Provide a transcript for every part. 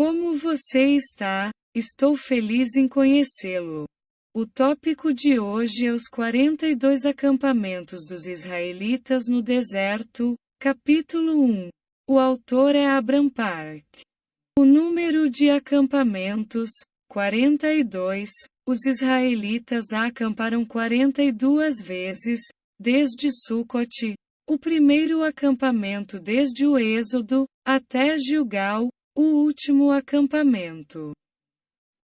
Como você está? Estou feliz em conhecê-lo. O tópico de hoje é os 42 acampamentos dos israelitas no deserto, capítulo 1. O autor é Abram Park. O número de acampamentos, 42. Os israelitas acamparam 42 vezes, desde Sucote, o primeiro acampamento desde o Êxodo, até Gilgal, o último acampamento.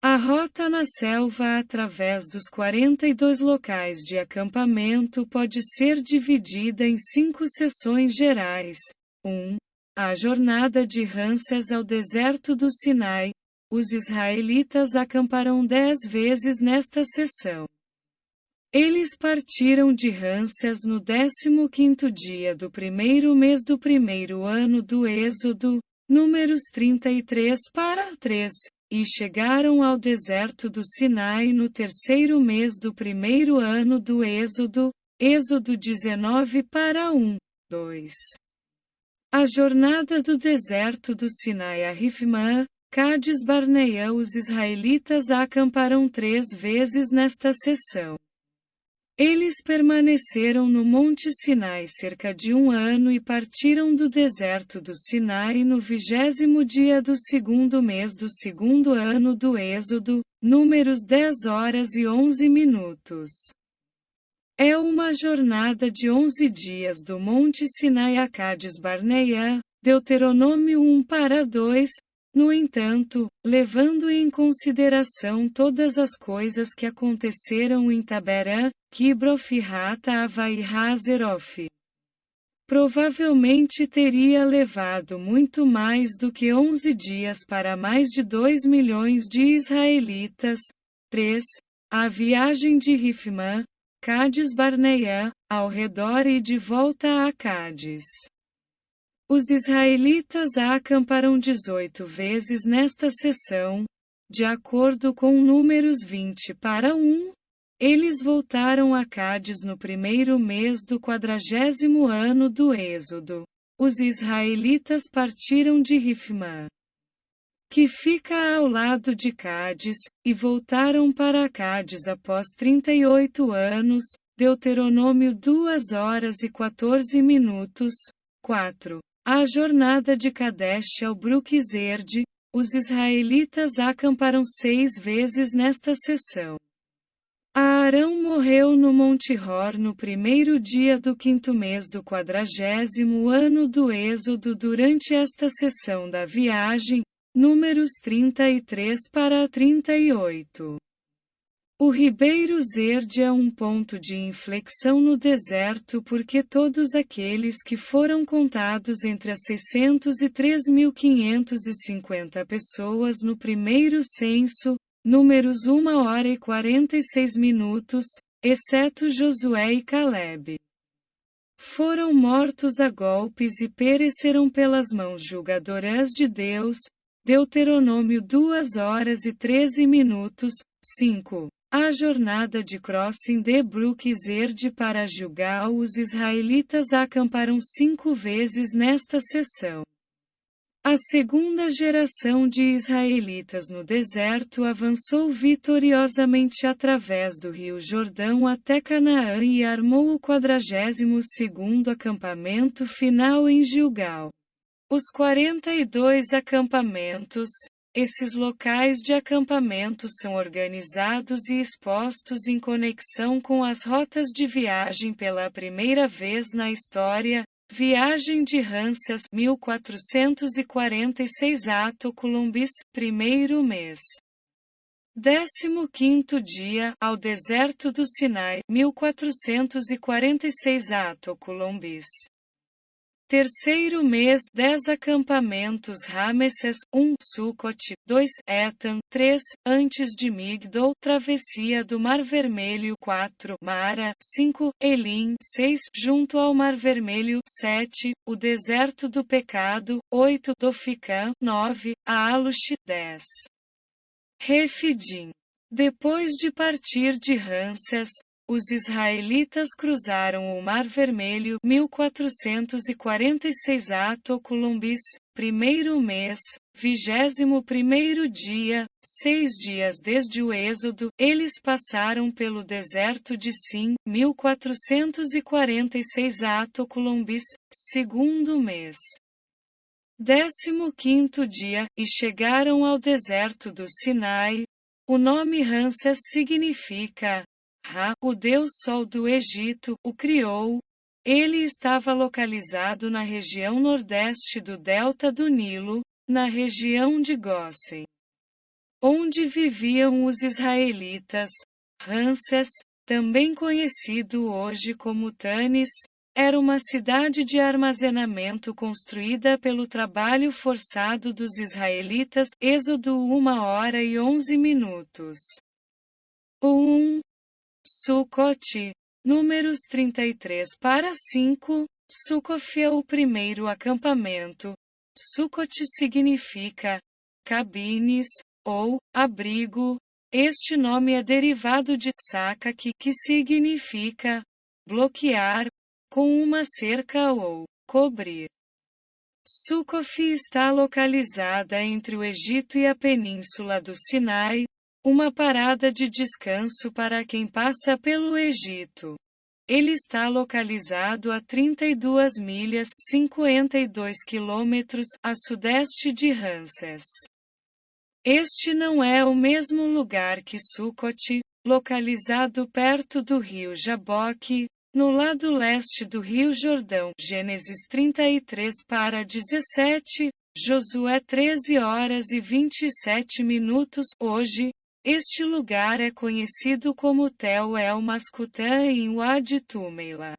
A rota na selva através dos 42 locais de acampamento pode ser dividida em 5 seções gerais. 1. A jornada de Ramsés ao deserto do Sinai. Os israelitas acamparam 10 vezes nesta seção. Eles partiram de Ramsés no 15º dia do primeiro mês do primeiro ano do Êxodo, Números 33 para 3, e chegaram ao deserto do Sinai no terceiro mês do primeiro ano do Êxodo, Êxodo 19 para 1, 2. A jornada do deserto do Sinai a Rifmã, Cádiz Barneia. Os israelitas acamparam 3 vezes nesta seção. Eles permaneceram no Monte Sinai cerca de 1 ano e partiram do deserto do Sinai no 20º dia do segundo mês do segundo ano do Êxodo, Números 10 horas e 11 minutos. É uma jornada de 11 dias do Monte Sinai a Cádiz Barneia, Deuteronômio 1 para 2. No entanto, levando em consideração todas as coisas que aconteceram em Taberã, Kibroth e Hata-Ava e Hazeroth, provavelmente teria levado muito mais do que 11 dias para mais de 2 milhões de israelitas. 3. A viagem de Rifmã, Cádiz Barneia, ao redor e de volta a Cádiz. Os israelitas acamparam 18 vezes nesta seção. De acordo com Números 20 para 1, eles voltaram a Cádiz no primeiro mês do 40º ano do Êxodo. Os israelitas partiram de Rifmã, que fica ao lado de Cádiz, e voltaram para Cádiz após 38 anos. Deuteronômio 2 horas e 14 minutos. 4. A jornada de Kadesh ao Bruquizerde. Os israelitas acamparam 6 vezes nesta seção. Arão morreu no Monte Hor no primeiro dia do 5º mês do 40º ano do Êxodo. Durante esta seção da viagem, Números 33 para 38. O ribeiro Zerde é um ponto de inflexão no deserto porque todos aqueles que foram contados entre as 603.550 pessoas no primeiro censo, Números 1 hora e 46 minutos, exceto Josué e Calebe, foram mortos a golpes e pereceram pelas mãos julgadoras de Deus. Deuteronômio 2 horas e 13 minutos. 5. A jornada de Crossing de Bruquizerde para Gilgal. Os israelitas acamparam 5 vezes nesta seção. A segunda geração de israelitas no deserto avançou vitoriosamente através do rio Jordão até Canaã e armou o 42º acampamento final em Gilgal. Os 42 acampamentos. Esses locais de acampamento são organizados e expostos em conexão com as rotas de viagem pela primeira vez na história. Viagem de Ramsés, 1446 Ato Columbis, primeiro mês. 15º dia, ao deserto do Sinai, 1446 Ato Columbis. Terceiro mês, 10 acampamentos Ramesses, 1, Sucote, 2, Etam, 3, antes de Migdol, travessia do Mar Vermelho, 4, Mara, 5, Elim, 6, junto ao Mar Vermelho, 7, o deserto do pecado, 8, Doficã, 9, Alush, 10. Refidim. Depois de partir de Ramsés, os israelitas cruzaram o Mar Vermelho, 1446 Ato Columbis, primeiro mês, 21º dia, 6 dias desde o êxodo, eles passaram pelo deserto de Sim, 1446 ato Columbis, segundo mês. 15º dia, e chegaram ao deserto do Sinai. O nome Ramsés significa Ra, o deus Sol do Egito, o criou. Ele estava localizado na região nordeste do delta do Nilo, na região de Gósen, onde viviam os israelitas. Ramsés, também conhecido hoje como Tanis, era uma cidade de armazenamento construída pelo trabalho forçado dos israelitas. Êxodo 1h11. 1. Sucote. Números 33-5. Sucof é o primeiro acampamento. Sucote significa cabines, ou abrigo. Este nome é derivado de sakak, que significa bloquear, com uma cerca ou cobrir. Sucof está localizada entre o Egito e a Península do Sinai, uma parada de descanso para quem passa pelo Egito. Ele está localizado a 32 milhas, 52 quilômetros, a sudeste de Ramsés. Este não é o mesmo lugar que Sucote, localizado perto do rio Jaboque, no lado leste do rio Jordão. Gênesis 33-17, Josué 13h27. Hoje, este lugar é conhecido como Tel El Mascutã em Wadi Tumeila.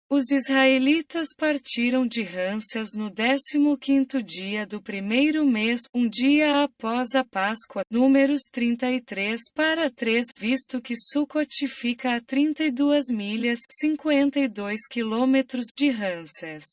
Os israelitas partiram de Ramsés no 15º dia do primeiro mês, um dia após a Páscoa. Números 33-3, visto que Sucote fica a 32 milhas, 52 quilômetros, de Ramsés.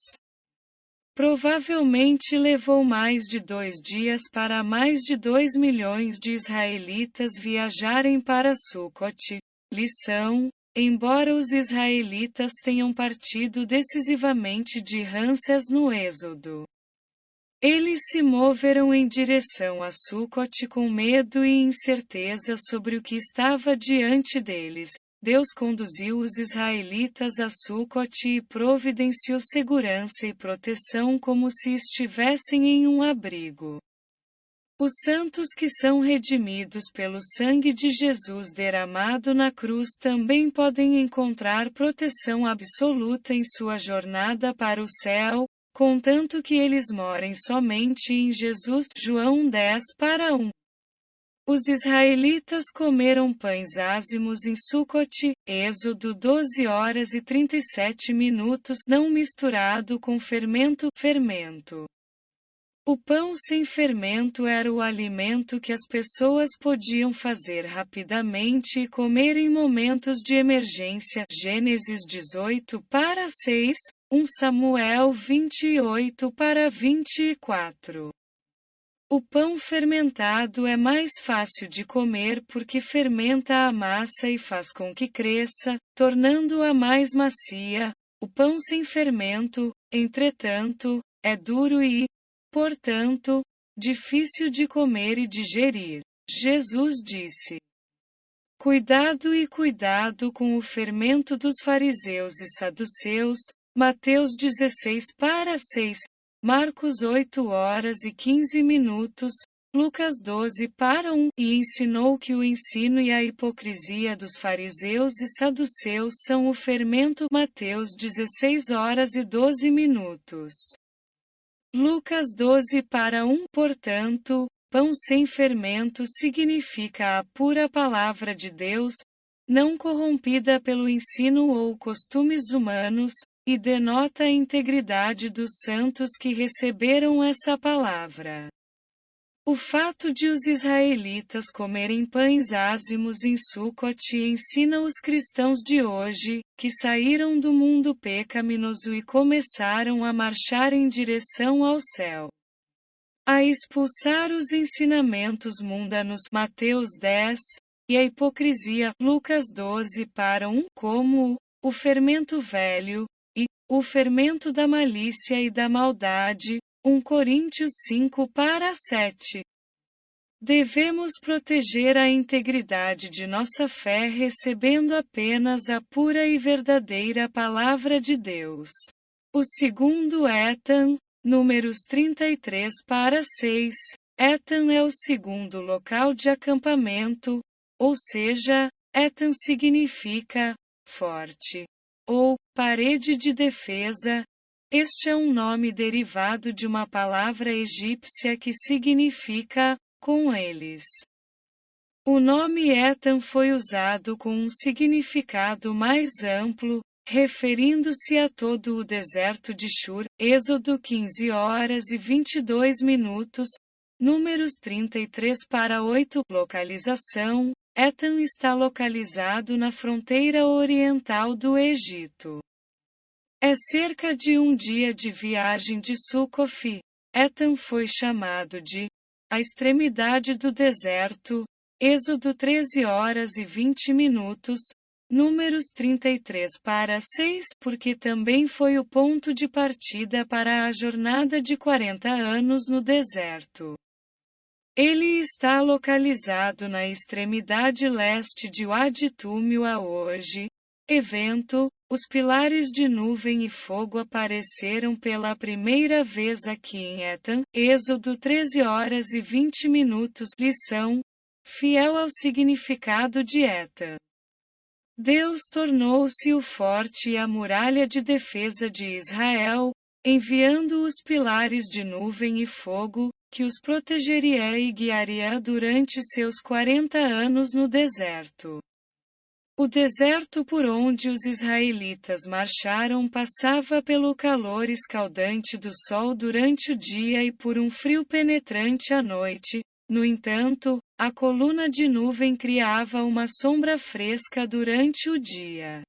Provavelmente levou mais de 2 dias para mais de 2 milhões de israelitas viajarem para Sucote. Lição: embora os israelitas tenham partido decisivamente de Ramsés no Êxodo, eles se moveram em direção a Sucote com medo e incerteza sobre o que estava diante deles. Deus conduziu os israelitas a Sucote e providenciou segurança e proteção como se estivessem em um abrigo. Os santos que são redimidos pelo sangue de Jesus derramado na cruz também podem encontrar proteção absoluta em sua jornada para o céu, contanto que eles morem somente em Jesus. João 10:1. Os israelitas comeram pães ázimos em Sucote, Êxodo 12h37, não misturado com fermento. O pão sem fermento era o alimento que as pessoas podiam fazer rapidamente e comer em momentos de emergência. Gênesis 18-6, 1 Samuel 28-24. O pão fermentado é mais fácil de comer porque fermenta a massa e faz com que cresça, tornando-a mais macia. O pão sem fermento, entretanto, é duro e, portanto, difícil de comer e digerir. Jesus disse: cuidado com o fermento dos fariseus e saduceus. Mateus 16-6, Marcos 8h15, Lucas 12-1, e ensinou que o ensino e a hipocrisia dos fariseus e saduceus são o fermento. Mateus 16h12. Lucas 12-1. Portanto, pão sem fermento significa a pura palavra de Deus, não corrompida pelo ensino ou costumes humanos, e denota a integridade dos santos que receberam essa palavra. O fato de os israelitas comerem pães ázimos em Sucote ensina os cristãos de hoje, que saíram do mundo pecaminoso e começaram a marchar em direção ao céu, a expulsar os ensinamentos mundanos. Mateus 10, e a hipocrisia. Lucas 12-1, como o fermento velho, e o fermento da malícia e da maldade. 1 Coríntios 5:7. Devemos proteger a integridade de nossa fé recebendo apenas a pura e verdadeira Palavra de Deus. O segundo Etam, Números 33:6. Etam é o segundo local de acampamento, ou seja, Etam significa forte ou parede de defesa. Este é um nome derivado de uma palavra egípcia que significa com eles. O nome Etam foi usado com um significado mais amplo, referindo-se a todo o deserto de Shur, Êxodo 15:22, Números 33:8. Localização: Etam está localizado na fronteira oriental do Egito. É cerca de um dia de viagem de Sucof. Etam foi chamado de a extremidade do deserto, Êxodo 13:20, Números 33:6, porque também foi o ponto de partida para a jornada de 40 anos no deserto. Ele está localizado na extremidade leste de Wadi Tumiwa hoje. Evento: os pilares de nuvem e fogo apareceram pela primeira vez aqui em Etam, Êxodo 13:20. Lição: fiel ao significado de Etam. Deus tornou-se o forte e a muralha de defesa de Israel, enviando os pilares de nuvem e fogo, que os protegeria e guiaria durante seus 40 anos no deserto. O deserto por onde os israelitas marcharam passava pelo calor escaldante do sol durante o dia e por um frio penetrante à noite. No entanto, a coluna de nuvem criava uma sombra fresca durante o dia.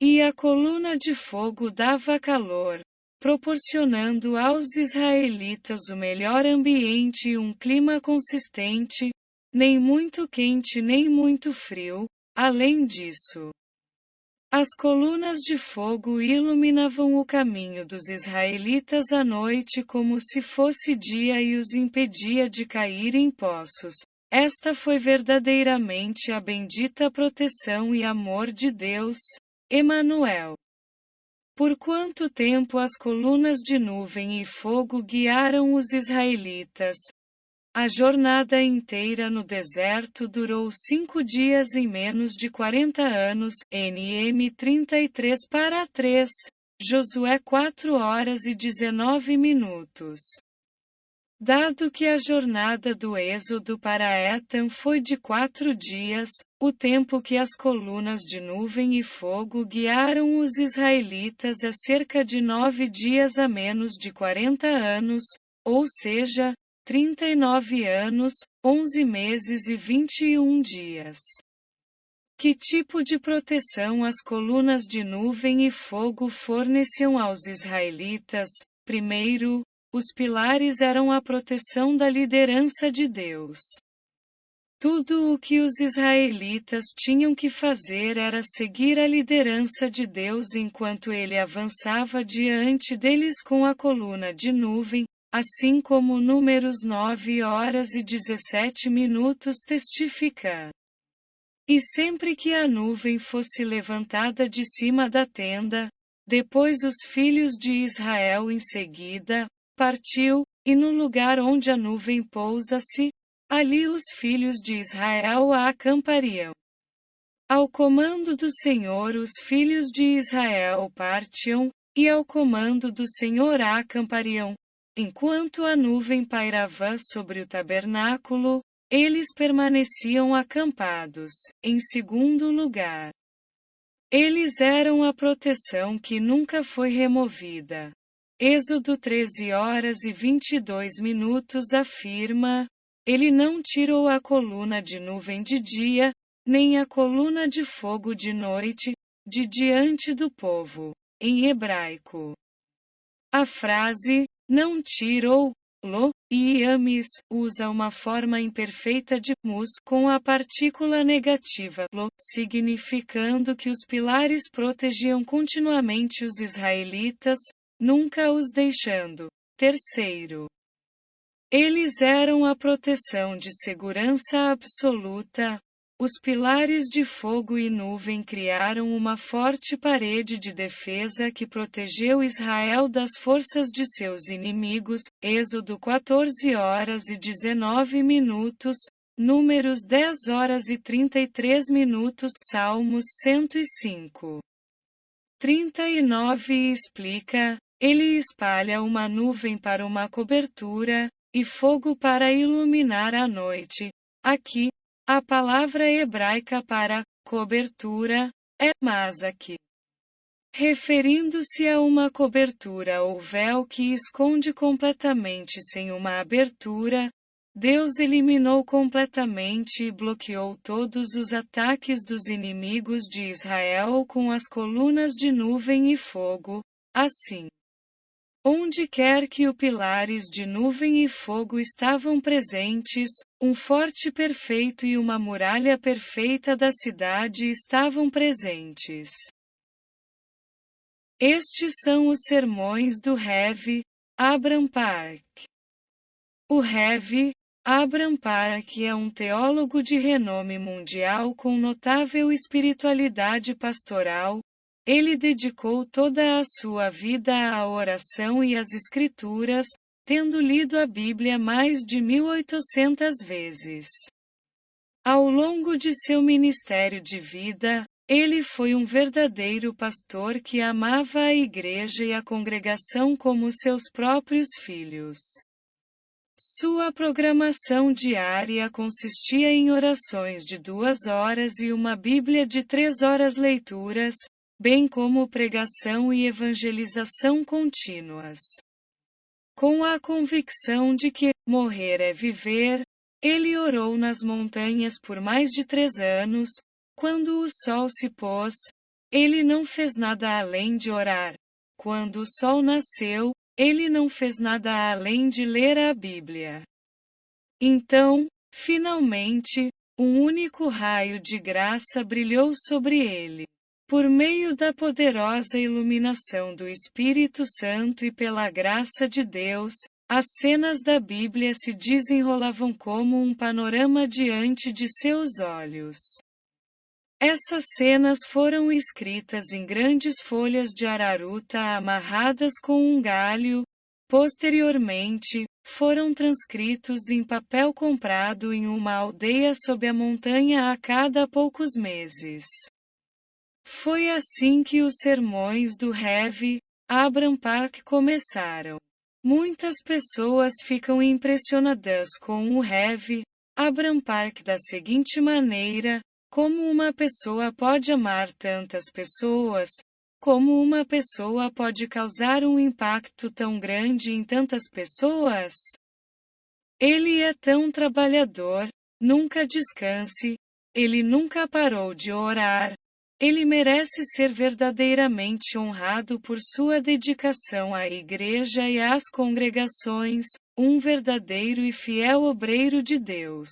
E a coluna de fogo dava calor, proporcionando aos israelitas o melhor ambiente e um clima consistente, nem muito quente nem muito frio. Além disso, as colunas de fogo iluminavam o caminho dos israelitas à noite como se fosse dia e os impedia de cair em poços. Esta foi verdadeiramente a bendita proteção e amor de Deus, Emanuel. Por quanto tempo as colunas de nuvem e fogo guiaram os israelitas? A jornada inteira no deserto durou 5 dias em menos de 40 anos, NM 33:3, Josué 4:19. Dado que a jornada do Êxodo para Etam foi de 4 dias, o tempo que as colunas de nuvem e fogo guiaram os israelitas é cerca de 9 dias a menos de 40 anos, ou seja, 39 anos, 11 meses e 21 dias. Que tipo de proteção as colunas de nuvem e fogo forneciam aos israelitas? Primeiro, os pilares eram a proteção da liderança de Deus. Tudo o que os israelitas tinham que fazer era seguir a liderança de Deus enquanto ele avançava diante deles com a coluna de nuvem, assim como Números 9:17 testifica. E sempre que a nuvem fosse levantada de cima da tenda, depois os filhos de Israel em seguida, partiu, e no lugar onde a nuvem pousa-se, ali os filhos de Israel a acampariam. Ao comando do Senhor os filhos de Israel partiam, e ao comando do Senhor a acampariam. Enquanto a nuvem pairava sobre o tabernáculo, eles permaneciam acampados. Em segundo lugar, eles eram a proteção que nunca foi removida. Êxodo 13:22 afirma: ele não tirou a coluna de nuvem de dia, nem a coluna de fogo de noite, de diante do povo. Em hebraico, a frase, não tirou, lo, e iamis, usa uma forma imperfeita de mus com a partícula negativa lo, significando que os pilares protegiam continuamente os israelitas, nunca os deixando. Terceiro, eles eram a proteção de segurança absoluta. Os pilares de fogo e nuvem criaram uma forte parede de defesa que protegeu Israel das forças de seus inimigos. Êxodo 14h19, Números 10h33, Salmos 105. 39 e explica: ele espalha uma nuvem para uma cobertura, e fogo para iluminar a noite. Aqui, a palavra hebraica para cobertura é mazak, referindo-se a uma cobertura ou véu que esconde completamente sem uma abertura. Deus eliminou completamente e bloqueou todos os ataques dos inimigos de Israel com as colunas de nuvem e fogo. Assim, onde quer que os pilares de nuvem e fogo estavam presentes, um forte perfeito e uma muralha perfeita da cidade estavam presentes. Estes são os sermões do Rev. Abram Park. O Rev. Abram Park é um teólogo de renome mundial com notável espiritualidade pastoral. Ele dedicou toda a sua vida à oração e às Escrituras, tendo lido a Bíblia mais de 1800 vezes. Ao longo de seu ministério de vida, ele foi um verdadeiro pastor que amava a igreja e a congregação como seus próprios filhos. Sua programação diária consistia em orações de 2 horas e uma Bíblia de 3 horas leituras, bem como pregação e evangelização contínuas. Com a convicção de que morrer é viver, ele orou nas montanhas por mais de 3 anos. Quando o sol se pôs, ele não fez nada além de orar. Quando o sol nasceu, ele não fez nada além de ler a Bíblia. Então, finalmente, um único raio de graça brilhou sobre ele. Por meio da poderosa iluminação do Espírito Santo e pela graça de Deus, as cenas da Bíblia se desenrolavam como um panorama diante de seus olhos. Essas cenas foram escritas em grandes folhas de araruta amarradas com um galho. Posteriormente, foram transcritos em papel comprado em uma aldeia sob a montanha a cada poucos meses. Foi assim que os sermões do Rev. Abram Park começaram. Muitas pessoas ficam impressionadas com o Rev. Abram Park da seguinte maneira: como uma pessoa pode amar tantas pessoas? Como uma pessoa pode causar um impacto tão grande em tantas pessoas? Ele é tão trabalhador, nunca descanse, ele nunca parou de orar. Ele merece ser verdadeiramente honrado por sua dedicação à igreja e às congregações, um verdadeiro e fiel obreiro de Deus.